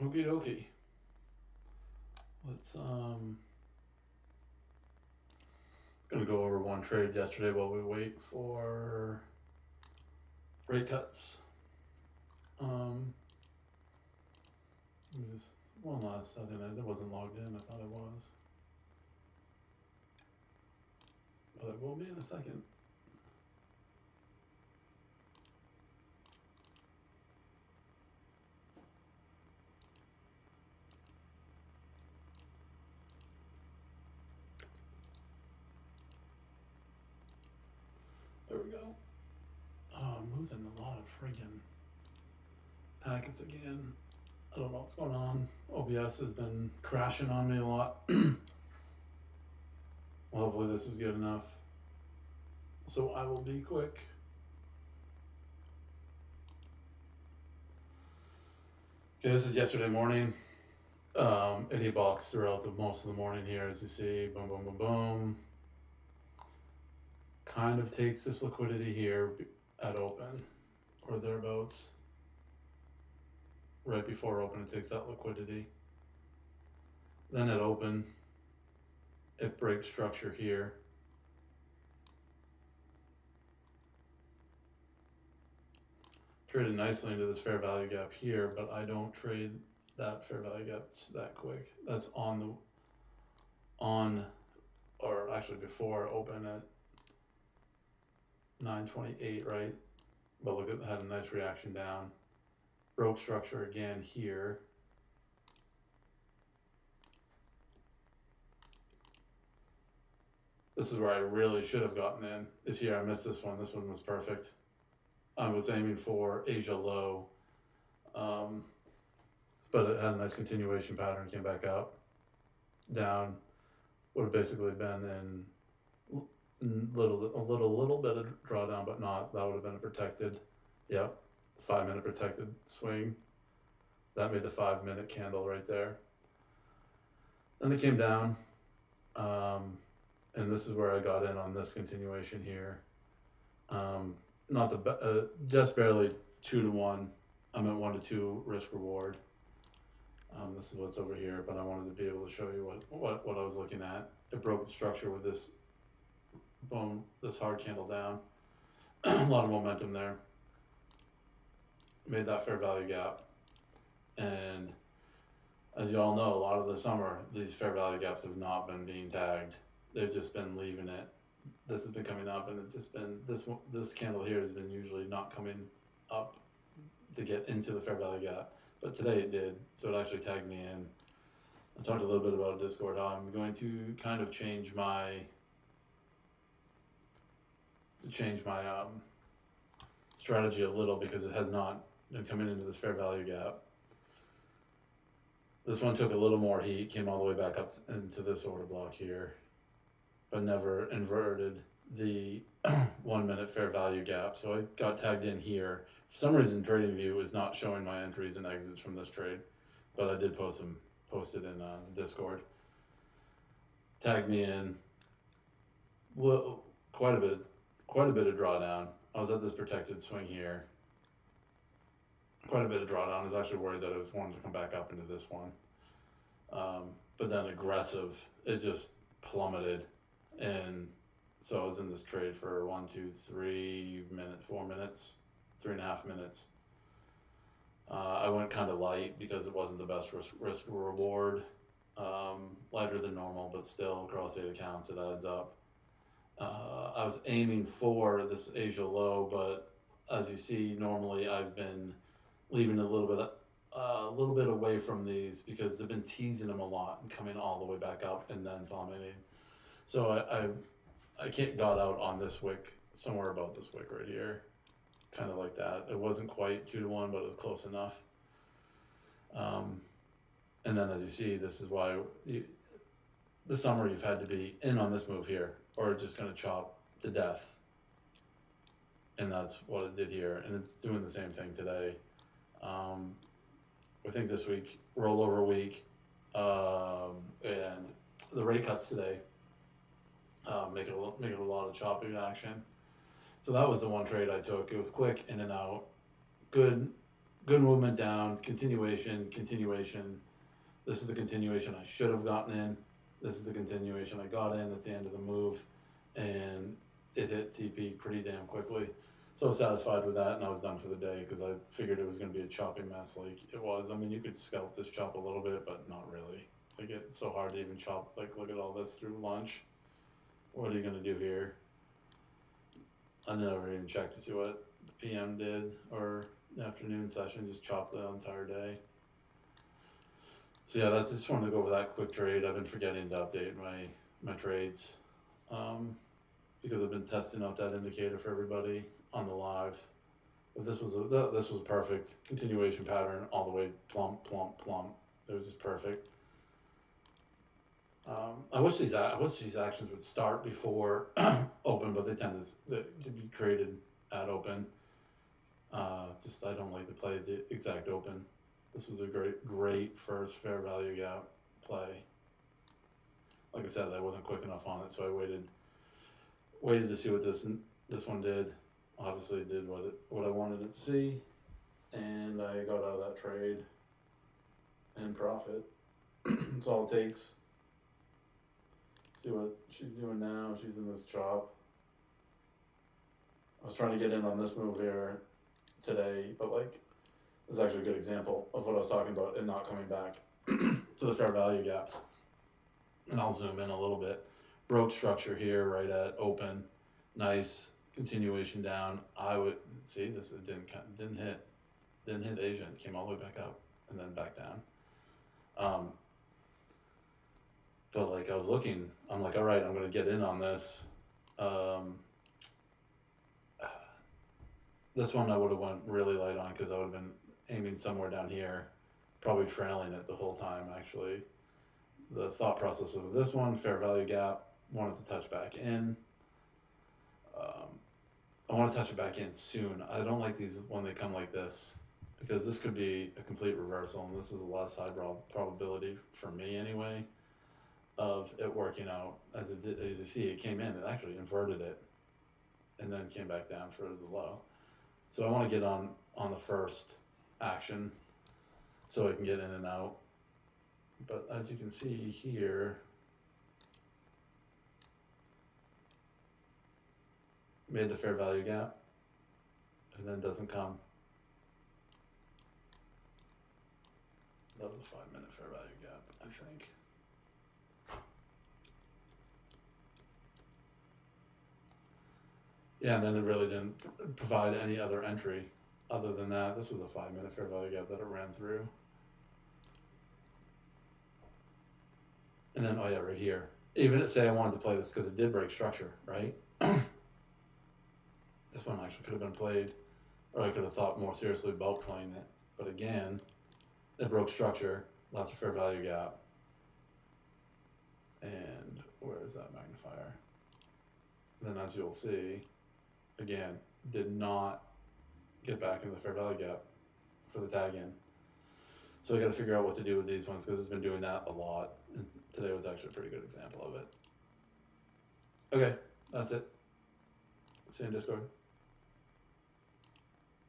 Okie dokie. Let's gonna go over one trade yesterday while we wait for rate cuts. Just one last second. It wasn't logged in. I thought it was, but it will be in a second. There we go. I'm losing a lot of friggin' packets again. I don't know what's going on. OBS has been crashing on me a lot. Well, hopefully this is good enough. So I will be quick. Okay, this is yesterday morning. It hit box throughout most of the morning here, as you see. Boom, boom, boom, boom. Kind of takes this liquidity here at open or thereabouts. Right before open, it takes that liquidity. Then at open, it breaks structure here. Traded nicely into this fair value gap here, but I don't trade that fair value gap that quick. That's or actually before open at 928, right? But look, it had a nice reaction down. Broke structure again here. This is where I really should have gotten in. Is here. I missed this one. This one was perfect. I was aiming for Asia low, but it had a nice continuation pattern. Came back up, down. Would have basically been in a little bit of drawdown, but not. That would have been a protected. Yep, 5 minute protected swing. That made the 5 minute candle right there. Then it came down, and this is where I got in on this continuation here. Not the just barely 2 to 1. I'm at 1 to 2 risk reward. This is what's over here, but I wanted to be able to show you what I was looking at. It broke the structure with this boom, this hard candle down. A lot of momentum there. Made that fair value gap, and as you all know, a lot of the summer these fair value gaps have not been being tagged. They've just been leaving it. This has been coming up, and it's just been this candle here has been usually not coming up to get into the fair value gap, but today it did, so it actually tagged me in. I talked a little bit about Discord. I'm going to kind of change my strategy a little because it has not been coming into this fair value gap. This one took a little more heat, came all the way back up into this order block here, but never inverted the 1 minute fair value gap. So I got tagged in here. For some reason, TradingView is not showing my entries and exits from this trade, but I did post it in Discord. Tagged me in. Well, quite a bit of drawdown. I was at this protected swing here. Quite a bit of drawdown. I was actually worried that I was wanting to come back up into this one. But then aggressive, it just plummeted. And so I was in this trade for 1, 2, 3 minutes, 4 minutes, 3.5 minutes. I went kind of light because it wasn't the best risk reward. Lighter than normal, but still across 8 accounts it adds up. I was aiming for this Asia low, but as you see, normally I've been leaving a little bit away from these because they've been teasing them a lot and coming all the way back up and then plummeting. So I got out on this wick, somewhere about this wick right here, kind of like that. It wasn't quite 2 to 1, but it was close enough. And then as you see, this is why this summer you've had to be in on this move here, or it's just going to chop to death. And that's what it did here, and it's doing the same thing today. I think this week, rollover week, and the rate cuts today make it a lot of choppy action. So that was the one trade I took. It was quick, in and out, good good movement down, continuation. This is the continuation I should have gotten in. This is the continuation I got in at the end of the move, and it hit TP pretty damn quickly. So I was satisfied with that, and I was done for the day because I figured it was going to be a choppy mess like it was. I mean, you could scalp this chop a little bit, but not really. Like, it's so hard to even chop. Like, look at all this through lunch. What are you going to do here? I never even checked to see what the PM did, or the afternoon session, just chopped the entire day. So yeah, that's just wanted to go over that quick trade. I've been forgetting to update my trades because I've been testing out that indicator for everybody on the live. But this was perfect continuation pattern all the way plump. It was just perfect. I wish these actions would start before open, but they tend to be created at open. Just I don't like to play the exact open. This was a great first fair value gap play. Like I said, I wasn't quick enough on it, so I waited to see what this one did. Obviously, it did what I wanted it to see, and I got out of that trade and profit. That's all it takes. See what she's doing now. She's in this chop. I was trying to get in on this move here today, but like, this is actually a good example of what I was talking about and not coming back to the fair value gaps. And I'll zoom in a little bit. Broke structure here right at open. Nice continuation down. I would see this. It didn't hit Asia. It came all the way back up and then back down. But like I was looking, I'm like, all right, I'm gonna get in on this. This one I would have went really light on because I would have been aiming somewhere down here, probably trailing it the whole time actually. The thought process of this one, fair value gap, wanted to touch back in. I want to touch it back in soon. I don't like these when they come like this because this could be a complete reversal, and this is a less high probability for me anyway of it working out as it did. As you see, it came in, it actually inverted it and then came back down for the low. So I want to get on the first action so I can get in and out. But as you can see here, made the fair value gap and then doesn't come. That was a 5-minute fair value gap, I think. Yeah, and then it really didn't provide any other entry other than that. This was a 5-minute fair value gap that it ran through. And then, oh yeah, right here. Even say I wanted to play this because it did break structure, right? This one actually could have been played, or I could have thought more seriously about playing it. But again, it broke structure, lots of fair value gap. And where is that magnifier? And then as you'll see, again, did not get back into the fair value gap for the tag in. So I got to figure out what to do with these ones because it's been doing that a lot. And today was actually a pretty good example of it. Okay, that's it. See you in Discord.